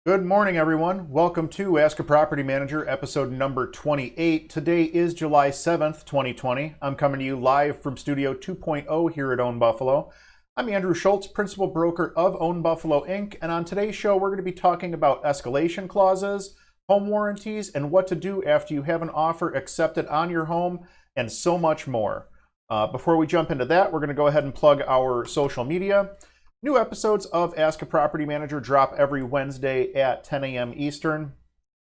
Good morning, everyone. Welcome to Ask a Property Manager, episode number 28. Today is July 7th, 2020. I'm coming to you live from Studio 2.0 here at Own Buffalo. I'm Andrew Schultz, Principal Broker of Own Buffalo, Inc., and on today's show, we're going to be talking about escalation clauses, home warranties, and what to do after you have an offer accepted on your home, and so much more. Before we jump into that, we're going to go ahead and plug our social media. New episodes of Ask a Property Manager drop every Wednesday at 10 a.m. Eastern.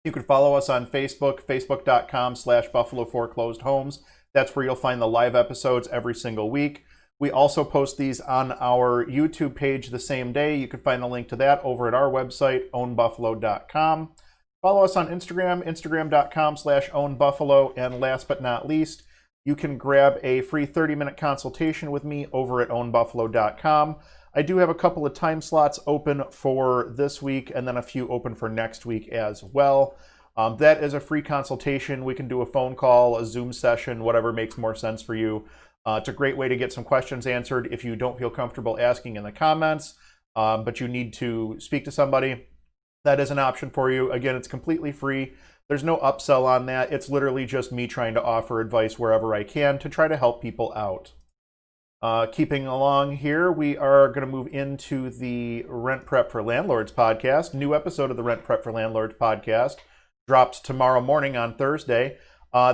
You can follow us on Facebook, facebook.com/Buffalo Foreclosed Homes. That's where you'll find the live episodes every single week. We also post these on our YouTube page the same day. You can find the link to that over at our website, ownbuffalo.com. Follow us on Instagram, instagram.com/ownbuffalo. And last but not least, you can grab a free 30-minute consultation with me over at ownbuffalo.com. I do have a couple of time slots open for this week and then a few open for next week as well. That is a free consultation. We can do a phone call, a Zoom session, whatever makes more sense for you. It's a great way to get some questions answered if you don't feel comfortable asking in the comments, but you need to speak to somebody. That is an option for you. Again, it's completely free. There's no upsell on that. It's literally just me trying to offer advice wherever I can to try to help people out. Keeping along here, we are going to move into the Rent Prep for Landlords podcast. New episode of the Rent Prep for Landlords podcast drops tomorrow morning on Thursday.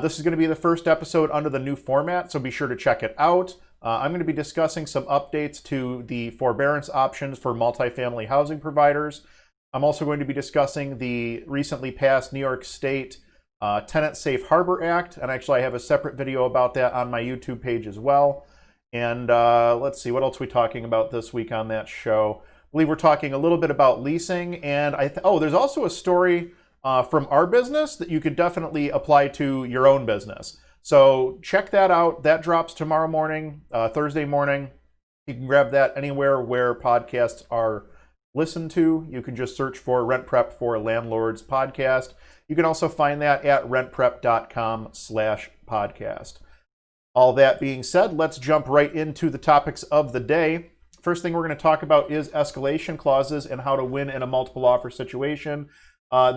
This is going to be the first episode under the new format, so be sure to check it out. I'm going to be discussing some updates to the forbearance options for multifamily housing providers. I'm also going to be discussing the recently passed New York State Tenant Safe Harbor Act, and actually I have a separate video about that on my YouTube page as well. And let's see, what else are we talking about this week on that show? I believe we're talking a little bit about leasing, and there's also a story from our business that you could definitely apply to your own business. So check that out. That drops tomorrow morning, Thursday morning. You can grab that anywhere where podcasts are listened to. You can just search for Rent Prep for Landlords podcast. You can also find that at rentprep.com/podcast. All that being said, let's jump right into the topics of the day. First thing we're going to talk about is escalation clauses and how to win in a multiple offer situation.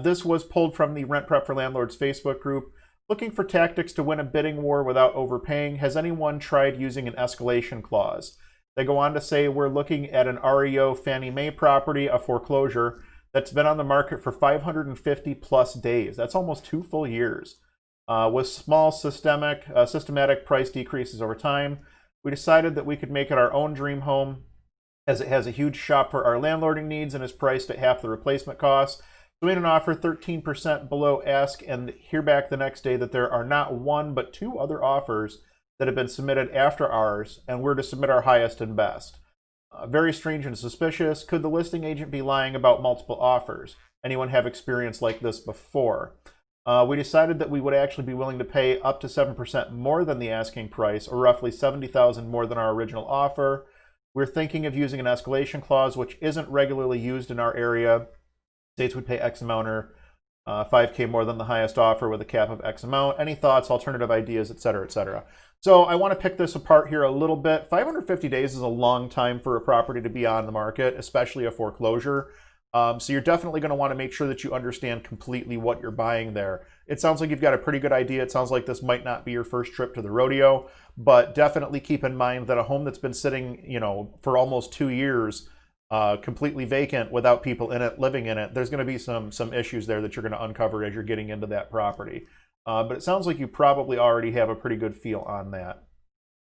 This was pulled from the Rent Prep for Landlords Facebook group. Looking for tactics to win a bidding war without overpaying. Has anyone tried using an escalation clause? They go on to say, we're looking at an REO Fannie Mae property, a foreclosure, that's been on the market for 550 plus days. That's almost 2 full years. With small systematic price decreases over time, we decided that we could make it our own dream home, as it has a huge shop for our landlording needs and is priced at half the replacement cost. So we made an offer 13% below ask, and hear back the next day that there are not one but 2 other offers that have been submitted after ours, and we're to submit our highest and best. Very strange and suspicious. Could the listing agent be lying about multiple offers? Anyone have experience like this before? We decided that we would actually be willing to pay up to 7% more than the asking price, or roughly $70,000 more than our original offer. We're thinking of using an escalation clause, which isn't regularly used in our area. States would pay X amount or $5K more than the highest offer with a cap of X amount. Any thoughts, alternative ideas, etc., etc. So I want to pick this apart here a little bit. 550 days is a long time for a property to be on the market, especially a foreclosure. So you're definitely going to want to make sure that you understand completely what you're buying there. It sounds like you've got a pretty good idea. It sounds like this might not be your first trip to the rodeo, but definitely keep in mind that a home that's been sitting, for almost 2 years, completely vacant without people in it, living in it, there's going to be some issues there that you're going to uncover as you're getting into that property. But it sounds like you probably already have a pretty good feel on that.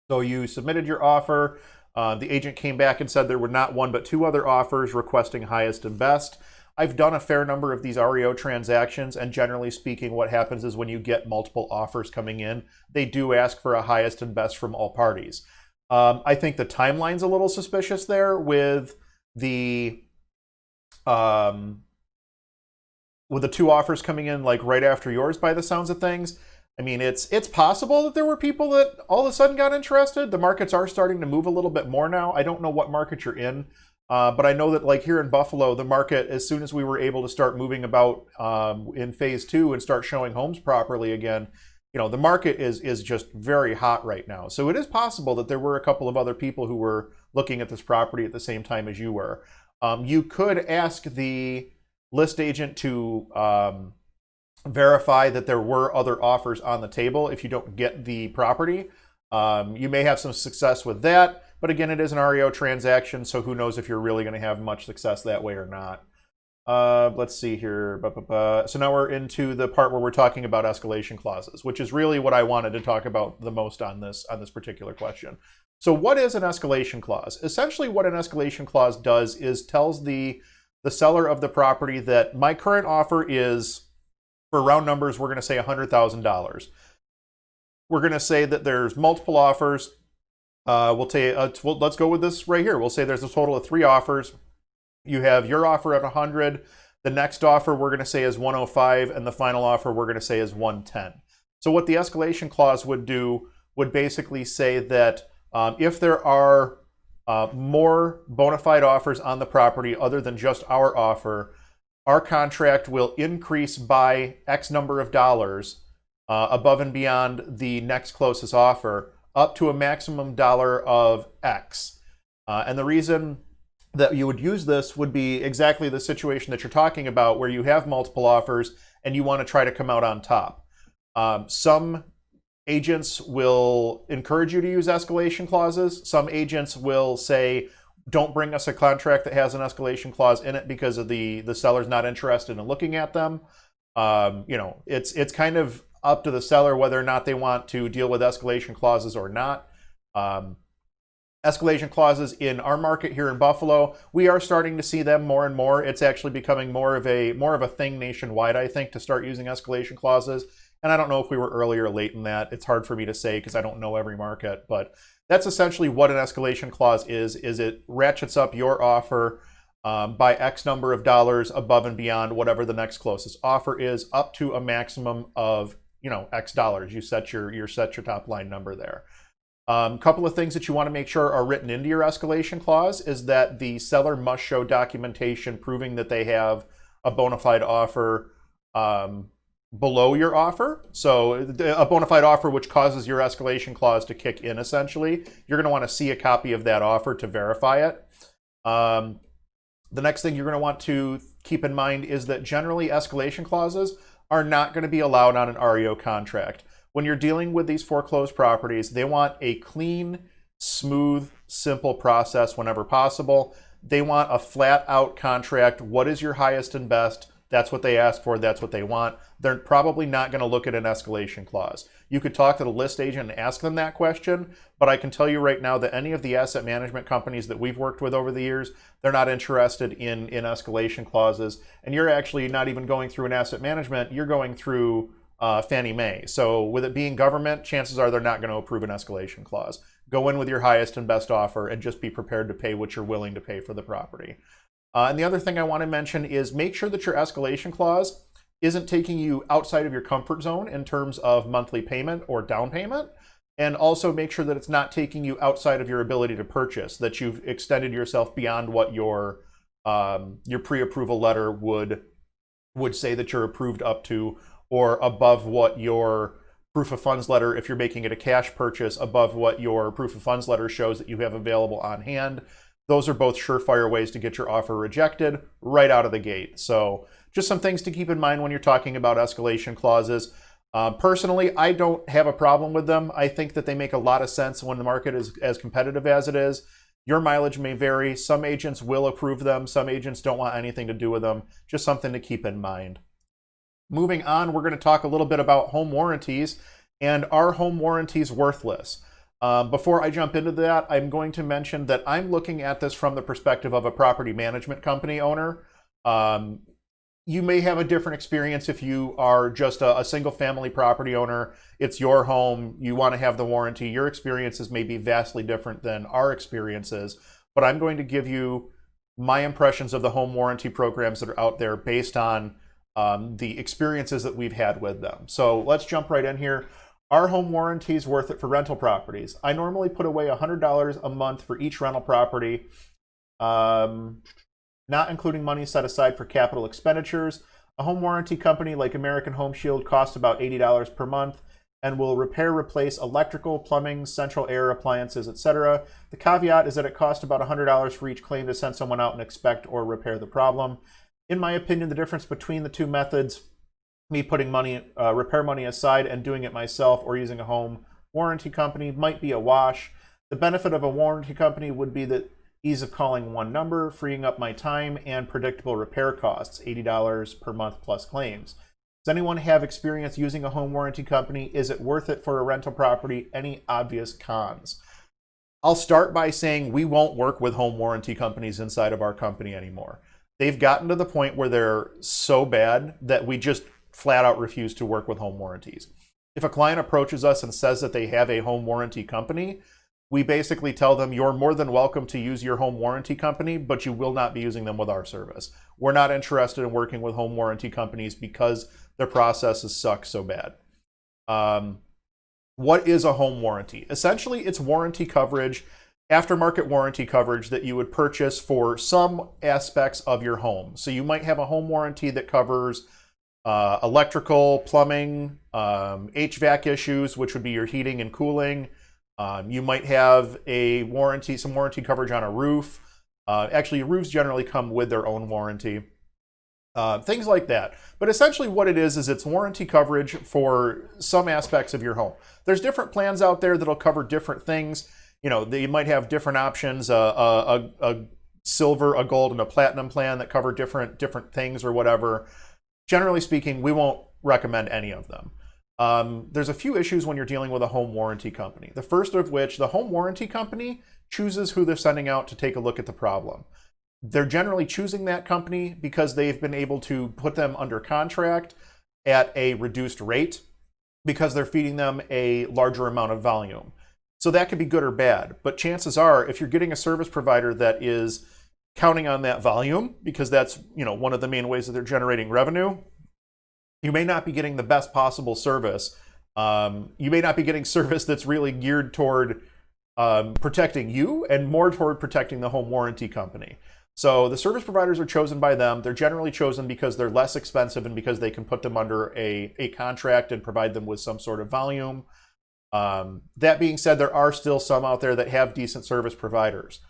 So you submitted your offer. The agent came back and said there were not one but 2 other offers requesting highest and best. I've done a fair number of these REO transactions, and generally speaking, what happens is when you get multiple offers coming in, they do ask for a highest and best from all parties. I think the timeline's a little suspicious there with the 2 offers coming in like right after yours by the sounds of things. I mean, it's possible that there were people that all of a sudden got interested. The markets are starting to move a little bit more now. I don't know what market you're in, but I know that like here in Buffalo, the market, as soon as we were able to start moving about in phase 2 and start showing homes properly again, the market is just very hot right now. So it is possible that there were a couple of other people who were looking at this property at the same time as you were. You could ask the list agent to verify that there were other offers on the table if you don't get the property. You may have some success with that, but again, it is an REO transaction, so who knows if you're really going to have much success that way or not. Let's see here. So now we're into the part where we're talking about escalation clauses, which is really what I wanted to talk about the most on this particular question. So what is an escalation clause? Essentially what an escalation clause does is tells the seller of the property that my current offer is, for round numbers, we're going to say $100,000. We're going to say that there's multiple offers. Let's go with this right here. We'll say there's a total of 3 offers. You have your offer at 100. The next offer we're going to say is 105, and the final offer we're going to say is 110. So what the escalation clause would do would basically say that if there are more bona fide offers on the property other than just our offer, our contract will increase by X number of dollars above and beyond the next closest offer, up to a maximum dollar of X. And the reason that you would use this would be exactly the situation that you're talking about, where you have multiple offers and you want to try to come out on top. Some agents will encourage you to use escalation clauses. Some agents will say, don't bring us a contract that has an escalation clause in it because of the seller's not interested in looking at them. It's kind of up to the seller whether or not they want to deal with escalation clauses or not. Escalation clauses in our market here in Buffalo, we are starting to see them more and more. It's actually becoming more of a thing nationwide, I think, to start using escalation clauses. And I don't know if we were early or late in that. It's hard for me to say because I don't know every market, but that's essentially what an escalation clause is it ratchets up your offer by X number of dollars above and beyond whatever the next closest offer is, up to a maximum of, X dollars. You set your top line number there. Couple of things that you want to make sure are written into your escalation clause is that the seller must show documentation proving that they have a bona fide offer below your offer. So a bona fide offer which causes your escalation clause to kick in, essentially. You're going to want to see a copy of that offer to verify it. The next thing you're going to want to keep in mind is that generally escalation clauses are not going to be allowed on an REO contract. When you're dealing with these foreclosed properties, they want a clean, smooth, simple process whenever possible. They want a flat out contract. What is your highest and best? That's what they ask for. That's what they want. They're probably not going to look at an escalation clause. You could talk to the list agent and ask them that question, but I can tell you right now that any of the asset management companies that we've worked with over the years, they're not interested in escalation clauses. And you're actually not even going through an asset management. You're going through Fannie Mae. So with it being government, chances are they're not going to approve an escalation clause. Go in with your highest and best offer and just be prepared to pay what you're willing to pay for the property. And the other thing I want to mention is make sure that your escalation clause isn't taking you outside of your comfort zone in terms of monthly payment or down payment. And also make sure that it's not taking you outside of your ability to purchase, that you've extended yourself beyond what your pre-approval letter would say that you're approved up to, or above what your proof of funds letter, if you're making it a cash purchase, above what your proof of funds letter shows that you have available on hand. Those are both surefire ways to get your offer rejected right out of the gate. So just some things to keep in mind when you're talking about escalation clauses. Personally, I don't have a problem with them. I think that they make a lot of sense when the market is as competitive as it is. Your mileage may vary. Some agents will approve them. Some agents don't want anything to do with them. Just something to keep in mind. Moving on, we're going to talk a little bit about home warranties, and are home warranties worthless? Before I jump into that, I'm going to mention that I'm looking at this from the perspective of a property management company owner. You may have a different experience if you are just a single family property owner. It's your home. You want to have the warranty. Your experiences may be vastly different than our experiences, but I'm going to give you my impressions of the home warranty programs that are out there based on the experiences that we've had with them. So let's jump right in here. Are home warranties worth it for rental properties? I normally put away $100 a month for each rental property, not including money set aside for capital expenditures. A home warranty company like American Home Shield costs about $80 per month and will repair, replace electrical, plumbing, central air, appliances, etc. The caveat is that it costs about $100 for each claim to send someone out and inspect or repair the problem. In my opinion, the difference between the two methods, me putting repair money aside and doing it myself or using a home warranty company, might be a wash. The benefit of a warranty company would be the ease of calling one number, freeing up my time, and predictable repair costs, $80 per month plus claims. Does anyone have experience using a home warranty company? Is it worth it for a rental property? Any obvious cons? I'll start by saying we won't work with home warranty companies inside of our company anymore. They've gotten to the point where they're so bad that we just flat out refuse to work with home warranties. If a client approaches us and says that they have a home warranty company, we basically tell them you're more than welcome to use your home warranty company, but you will not be using them with our service. We're not interested in working with home warranty companies because their processes suck so bad. What is a home warranty? Essentially, it's warranty coverage, aftermarket warranty coverage that you would purchase for some aspects of your home. So you might have a home warranty that covers electrical, plumbing, HVAC issues, which would be your heating and cooling. You might have some warranty coverage on a roof. Actually, roofs generally come with their own warranty. Things like that. But essentially what it is it's warranty coverage for some aspects of your home. There's different plans out there that'll cover different things. You know, they might have different options, a silver, a gold, and a platinum plan that cover different things or whatever. Generally speaking, we won't recommend any of them. There's a few issues when you're dealing with a home warranty company. The first of which, the home warranty company chooses who they're sending out to take a look at the problem. They're generally choosing that company because they've been able to put them under contract at a reduced rate because they're feeding them a larger amount of volume. So that could be good or bad, but chances are if you're getting a service provider that is counting on that volume, because that's, you know, one of the main ways that they're generating revenue, you may not be getting the best possible service. You may not be getting service that's really geared toward protecting you and more toward protecting the home warranty company. So the service providers are chosen by them. They're generally chosen because they're less expensive and because they can put them under a contract and provide them with some sort of volume. That being said, there are still some out there that have decent service providers.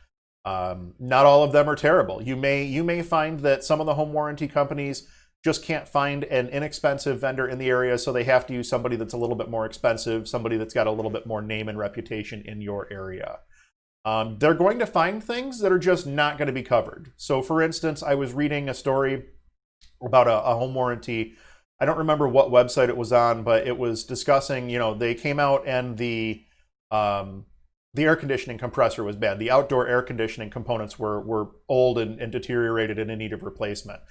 Not all of them are terrible. You may find that some of the home warranty companies just can't find an inexpensive vendor in the area, so they have to use somebody that's a little bit more expensive, somebody that's got a little bit more name and reputation in your area. They're going to find things that are just not going to be covered. So for instance, I was reading a story about a home warranty. I don't remember what website it was on, but it was discussing, you know, they came out and the air conditioning compressor was bad. The outdoor air conditioning components were old and deteriorated and in need of replacement.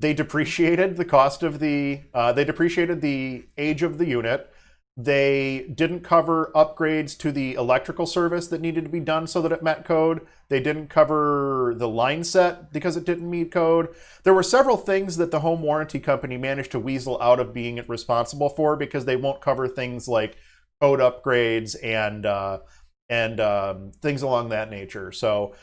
They depreciated the cost of they depreciated the age of the unit. They didn't cover upgrades to the electrical service that needed to be done so that it met code. They didn't cover the line set because it didn't meet code. There were several things that the home warranty company managed to weasel out of being responsible for because they won't cover things like code upgrades and things along that nature. So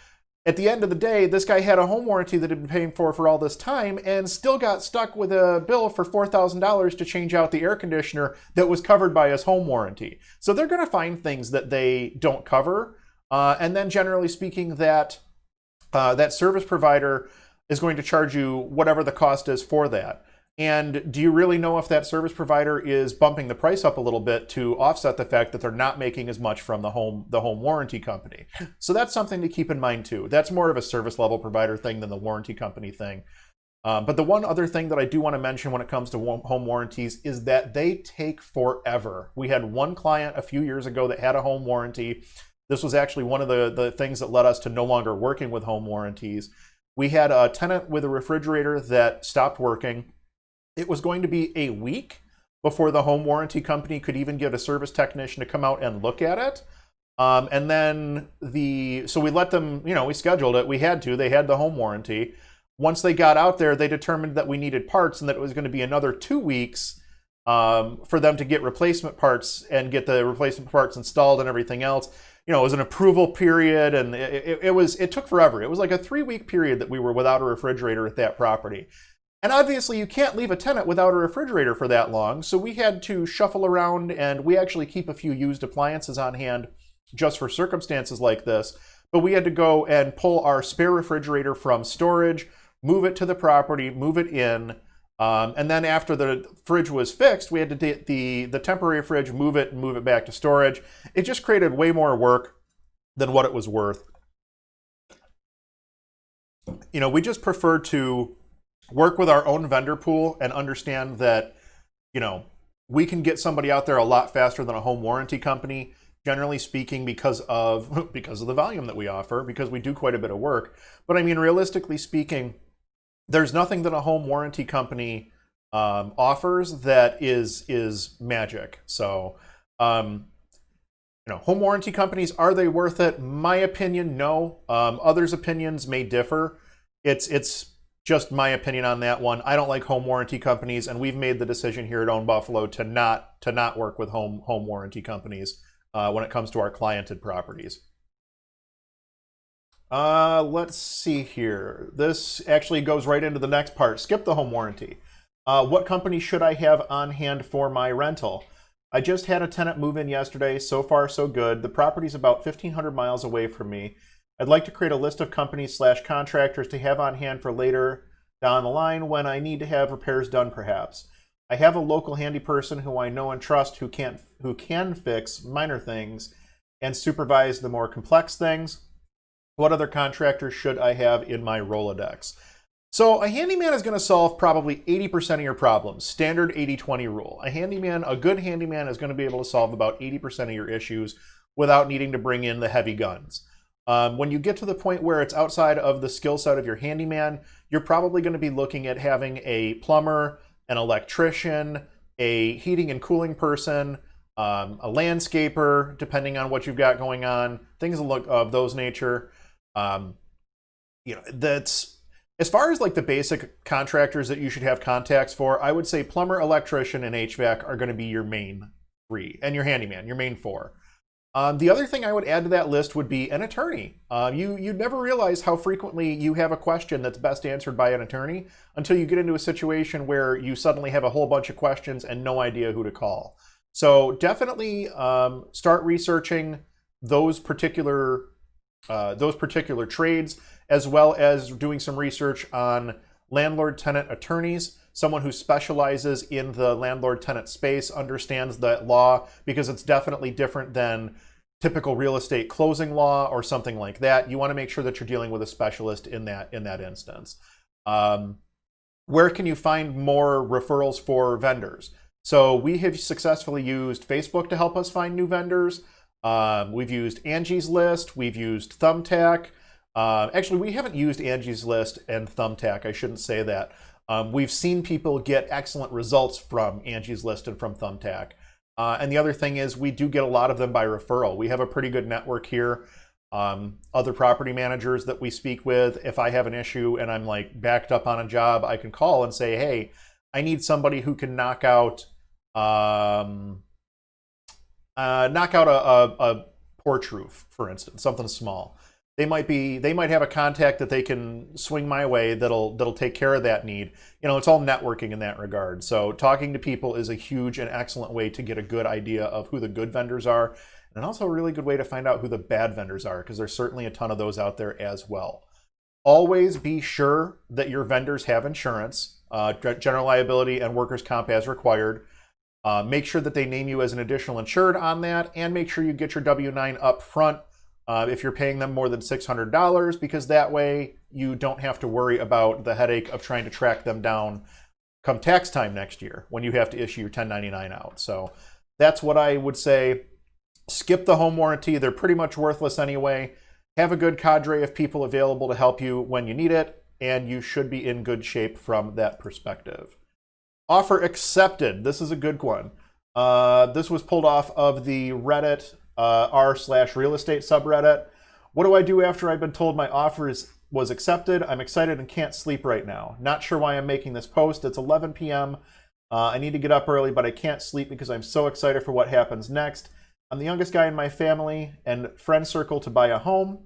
at the end of the day, this guy had a home warranty that he'd been paying for all this time and still got stuck with a bill for $4,000 to change out the air conditioner that was covered by his home warranty. So they're going to find things that they don't cover. And then generally speaking, that service provider is going to charge you whatever the cost is for that. And do you really know if that service provider is bumping the price up a little bit to offset the fact that they're not making as much from the home warranty company? So that's something to keep in mind too. That's more of a service level provider thing than the warranty company thing. But the one other thing that I do want to mention when it comes to home warranties is that they take forever. We had one client a few years ago that had a home warranty. This was actually one of the things that led us to no longer working with home warranties. We had a tenant with a refrigerator that stopped working. It was going to be a week before the home warranty company could even get a service technician to come out and look at it. And then so we let them, you know, we scheduled it. We had to. They had the home warranty. Once they got out there, they determined that we needed parts and that it was going to be another 2 weeks for them to get replacement parts and get the replacement parts installed and everything else. You know, it was an approval period, and it took forever. It was like a 3-week period that we were without a refrigerator at that property. And obviously you can't leave a tenant without a refrigerator for that long, so we had to shuffle around, and we actually keep a few used appliances on hand just for circumstances like this. But we had to go and pull our spare refrigerator from storage, move it to the property, move it in, and then after the fridge was fixed, we had to get the temporary fridge, move it, and move it back to storage. It just created way more work than what it was worth. You know, we just prefer to work with our own vendor pool and understand that, you know, we can get somebody out there a lot faster than a home warranty company, generally speaking, because of the volume that we offer, because we do quite a bit of work. But I mean, realistically speaking, there's nothing that a home warranty company offers that is magic. So, you know, home warranty companies, are they worth it? My opinion, no. Others' opinions may differ. It's just my opinion on that one. I don't like home warranty companies, and we've made the decision here at Own Buffalo to not work with home warranty companies when it comes to our cliented properties. Let's see here. This actually goes right into the next part. Skip the home warranty. What company should I have on hand for my rental? I just had a tenant move in yesterday. So far, so good. The property's about 1,500 miles away from me. I'd like to create a list of companies / contractors to have on hand for later down the line when I need to have repairs done, perhaps. I have a local handy person who I know and trust who can fix minor things and supervise the more complex things. What other contractors should I have in my Rolodex? So a handyman is going to solve probably 80% of your problems. Standard 80-20 rule. A good handyman is going to be able to solve about 80% of your issues without needing to bring in the heavy guns. When you get to the point where it's outside of the skill set of your handyman, you're probably going to be looking at having a plumber, an electrician, a heating and cooling person, a landscaper, depending on what you've got going on, things of those nature. You know, that's as far as like the basic contractors that you should have contacts for. I would say plumber, electrician, and HVAC are going to be your main three, and your handyman, your main four. The other thing I would add to that list would be an attorney. You'd never realize how frequently you have a question that's best answered by an attorney until you get into a situation where you suddenly have a whole bunch of questions and no idea who to call. So definitely start researching those particular trades, as well as doing some research on landlord-tenant attorneys. Someone who specializes in the landlord-tenant space, understands that law, because it's definitely different than typical real estate closing law or something like that. You want to make sure that you're dealing with a specialist in that instance. Where can you find more referrals for vendors? So we have successfully used Facebook to help us find new vendors. We've used Angie's List. We've used Thumbtack. Actually, we haven't used Angie's List and Thumbtack. I shouldn't say that. We've seen people get excellent results from Angie's List and from Thumbtack. And the other thing is we do get a lot of them by referral. We have a pretty good network here. Other property managers that we speak with, if I have an issue and I'm like backed up on a job, I can call and say, hey, I need somebody who can knock out a porch roof, for instance, something small. They might have a contact that they can swing my way that'll take care of that need. You know, it's all networking in that regard. So talking to people is a huge and excellent way to get a good idea of who the good vendors are, and also a really good way to find out who the bad vendors are, because there's certainly a ton of those out there as well. Always be sure that your vendors have insurance, general liability and workers' comp as required. Make sure that they name you as an additional insured on that, and make sure you get your W-9 up front if you're paying them more than $600, because that way you don't have to worry about the headache of trying to track them down come tax time next year when you have to issue your 1099 out. So that's what I would say. Skip the home warranty. They're pretty much worthless anyway. Have a good cadre of people available to help you when you need it, and you should be in good shape from that perspective. Offer accepted. This is a good one. This was pulled off of the Reddit r/real estate subreddit. What do I do after I've been told my offer was accepted? I'm excited and can't sleep right now. Not sure why I'm making this post. It's 11 p.m. I need to get up early, but I can't sleep because I'm so excited for what happens next. I'm the youngest guy in my family and friend circle to buy a home.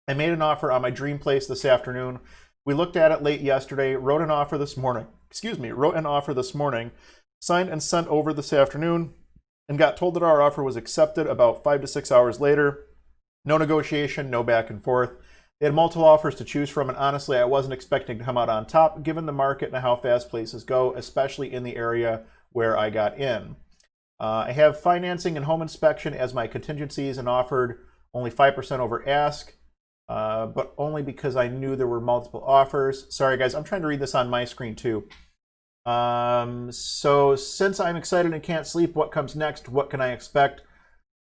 I made an offer on my dream place this afternoon. We looked at it late yesterday, wrote an offer this morning, signed and sent over this afternoon, and got told that our offer was accepted about 5 to 6 hours later. No negotiation, no back and forth. They had multiple offers to choose from, and honestly, I wasn't expecting to come out on top given the market and how fast places go, especially in the area where I got in. I have financing and home inspection as my contingencies and offered only 5% over ask, but only because I knew there were multiple offers. Sorry, guys, I'm trying to read this on my screen too. So since I'm excited and can't sleep, what comes next? What can I expect?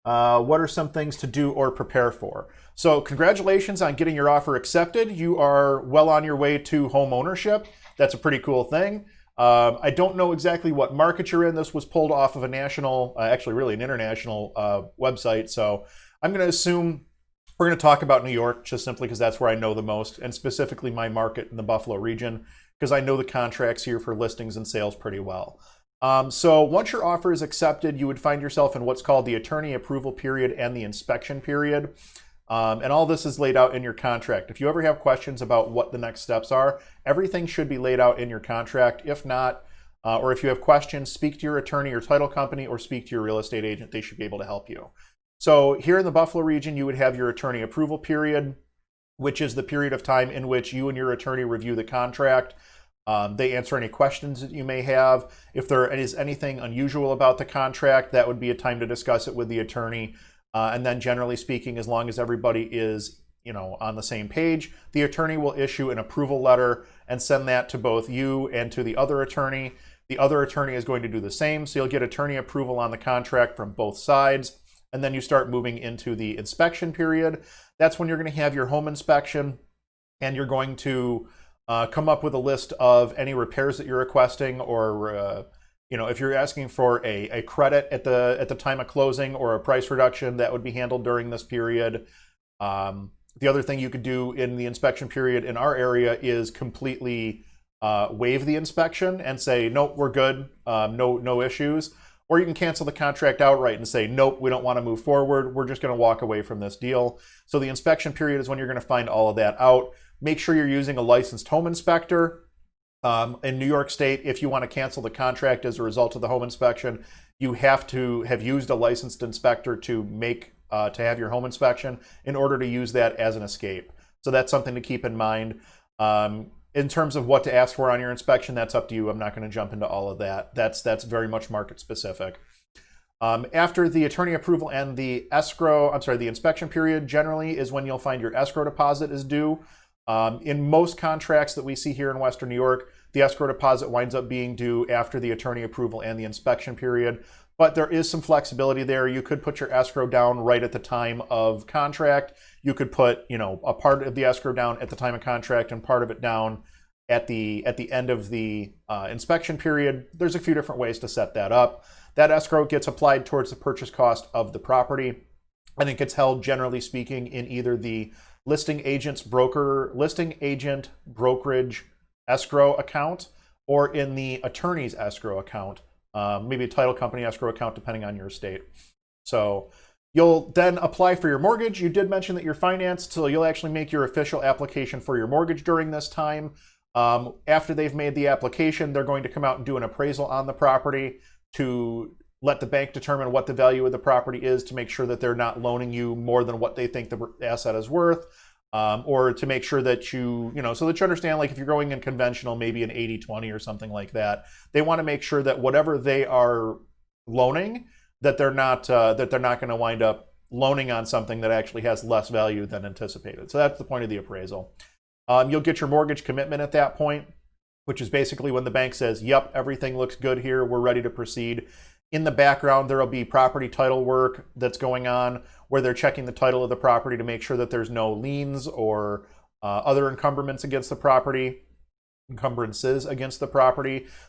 What are some things to do or prepare for? So congratulations on getting your offer accepted. You are well on your way to home ownership. That's a pretty cool thing. I don't know exactly what market you're in. This was pulled off of a national, actually really an international website. So I'm going to assume we're going to talk about New York just simply because that's where I know the most, and specifically my market in the Buffalo region, because I know the contracts here for listings and sales pretty well. So once your offer is accepted, you would find yourself in what's called the attorney approval period and the inspection period. And all this is laid out in your contract. If you ever have questions about what the next steps are, everything should be laid out in your contract. If not, or if you have questions, speak to your attorney or title company or speak to your real estate agent. They should be able to help you. So here in the Buffalo region, you would have your attorney approval period, which is the period of time in which you and your attorney review the contract. They answer any questions that you may have. If there is anything unusual about the contract, that would be a time to discuss it with the attorney. And then generally speaking, as long as everybody is, on the same page, the attorney will issue an approval letter and send that to both you and to the other attorney. The other attorney is going to do the same. So you'll get attorney approval on the contract from both sides. And then you start moving into the inspection period. That's when you're going to have your home inspection, and you're going to come up with a list of any repairs that you're requesting, or if you're asking for a credit at the time of closing or a price reduction, that would be handled during this period. The other thing you could do in the inspection period in our area is completely waive the inspection and say, nope, we're good, no issues. Or you can cancel the contract outright and say, nope, we don't want to move forward. We're just going to walk away from this deal. So the inspection period is when you're going to find all of that out. Make sure you're using a licensed home inspector. In New York State, if you want to cancel the contract as a result of the home inspection, you have to have used a licensed inspector to have your home inspection in order to use that as an escape. So that's something to keep in mind. In terms of what to ask for on your inspection, that's up to you. I'm not going to jump into all of that. That's very much market specific. After the attorney approval and the inspection period generally is when you'll find your escrow deposit is due. In most contracts that we see here in Western New York, the escrow deposit winds up being due after the attorney approval and the inspection period. But there is some flexibility there. You could put your escrow down right at the time of contract. You could put, a part of the escrow down at the time of contract and part of it down at the end of the inspection period. There's a few different ways to set that up. That escrow gets applied towards the purchase cost of the property, and it gets held, generally speaking, in either the listing agent brokerage escrow account or in the attorney's escrow account. Maybe a title company escrow account, depending on your state. So you'll then apply for your mortgage. You did mention that you're financed, so you'll actually make your official application for your mortgage during this time. After they've made the application, they're going to come out and do an appraisal on the property to let the bank determine what the value of the property is, to make sure that they're not loaning you more than what they think the asset is worth. Or to make sure that so that you understand, like if you're going in conventional, maybe an 80-20 or something like that, they want to make sure that whatever they are loaning, that they're not going to wind up loaning on something that actually has less value than anticipated. So that's the point of the appraisal. You'll get your mortgage commitment at that point, which is basically when the bank says, yep, everything looks good here, we're ready to proceed. In the background, there will be property title work that's going on where they're checking the title of the property to make sure that there's no liens or other encumbrances against the property.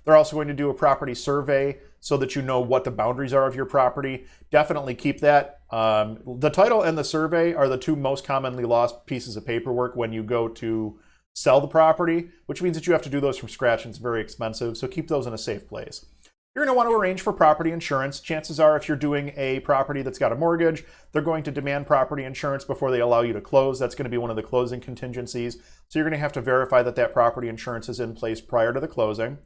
They're also going to do a property survey so that you know what the boundaries are of your property. Definitely keep that. The title and the survey are the two most commonly lost pieces of paperwork when you go to sell the property, which means that you have to do those from scratch and it's very expensive. So keep those in a safe place. You're going to want to arrange for property insurance. Chances are, if you're doing a property that's got a mortgage, they're going to demand property insurance before they allow you to close. That's going to be one of the closing contingencies. So you're going to have to verify that that property insurance is in place prior to the closing.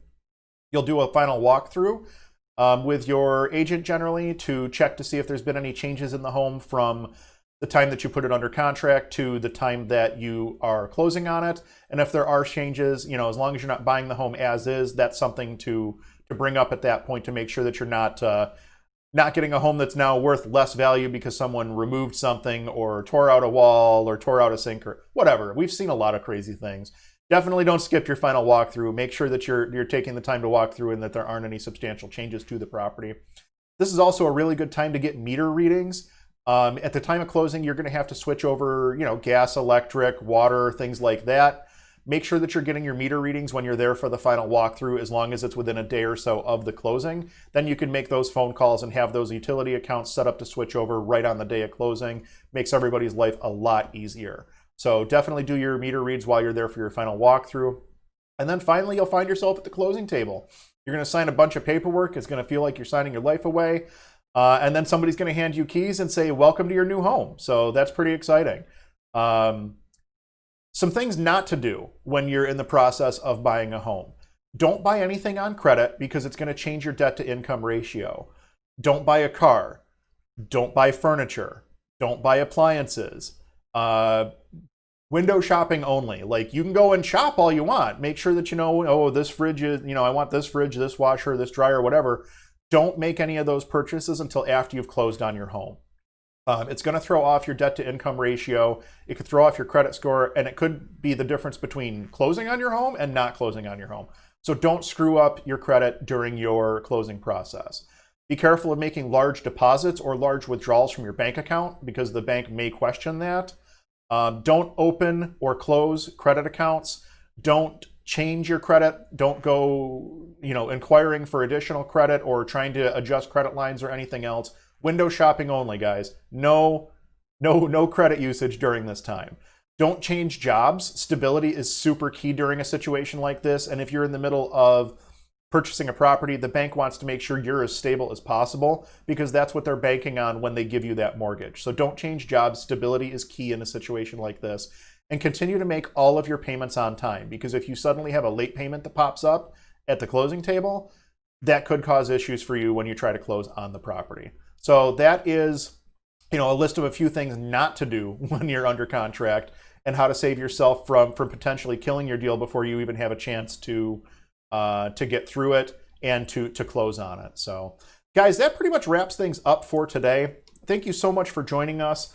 You'll do a final walkthrough with your agent generally to check to see if there's been any changes in the home from the time that you put it under contract to the time that you are closing on it. And if there are changes, as long as you're not buying the home as is, that's something to bring up at that point to make sure that you're not getting a home that's now worth less value because someone removed something or tore out a wall or tore out a sink or whatever. We've seen a lot of crazy things. Definitely don't skip your final walkthrough. Make sure that you're taking the time to walk through and that there aren't any substantial changes to the property. This is also a really good time to get meter readings. At the time of closing, you're going to have to switch over, gas, electric, water, things like that. Make sure that you're getting your meter readings when you're there for the final walkthrough, as long as it's within a day or so of the closing. Then you can make those phone calls and have those utility accounts set up to switch over right on the day of closing. Makes everybody's life a lot easier. So definitely do your meter reads while you're there for your final walkthrough. And then finally, you'll find yourself at the closing table. You're going to sign a bunch of paperwork. It's going to feel like you're signing your life away. And then somebody's going to hand you keys and say, welcome to your new home. So that's pretty exciting. Some things not to do when you're in the process of buying a home. Don't buy anything on credit because it's going to change your debt to income ratio. Don't buy a car. Don't buy furniture. Don't buy appliances. Window shopping only. Like, you can go and shop all you want. Make sure that this fridge is, I want this fridge, this washer, this dryer, whatever. Don't make any of those purchases until after you've closed on your home. It's going to throw off your debt to income ratio. It could throw off your credit score, and it could be the difference between closing on your home and not closing on your home. So don't screw up your credit during your closing process. Be careful of making large deposits or large withdrawals from your bank account because the bank may question that. Don't open or close credit accounts. Don't change your credit. Don't go, inquiring for additional credit or trying to adjust credit lines or anything else. Window shopping only, guys. No credit usage during this time. Don't change jobs. Stability is super key during a situation like this. And if you're in the middle of purchasing a property, the bank wants to make sure you're as stable as possible because that's what they're banking on when they give you that mortgage. So don't change jobs. Stability is key in a situation like this. And continue to make all of your payments on time, because if you suddenly have a late payment that pops up at the closing table, that could cause issues for you when you try to close on the property. So that is, a list of a few things not to do when you're under contract and how to save yourself from potentially killing your deal before you even have a chance to get through it and to close on it. So guys, that pretty much wraps things up for today. Thank you so much for joining us.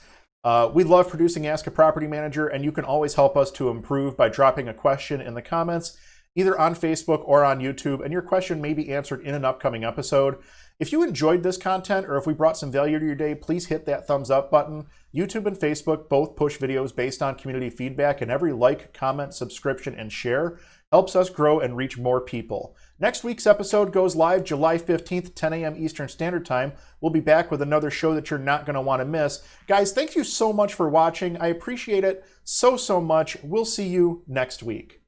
We love producing Ask a Property Manager, and you can always help us to improve by dropping a question in the comments, either on Facebook or on YouTube, and your question may be answered in an upcoming episode. If you enjoyed this content or if we brought some value to your day, please hit that thumbs up button. YouTube and Facebook both push videos based on community feedback, and every like, comment, subscription, and share helps us grow and reach more people. Next week's episode goes live July 15th, 10 a.m. Eastern Standard Time. We'll be back with another show that you're not going to want to miss. Guys, thank you so much for watching. I appreciate it so much. We'll see you next week.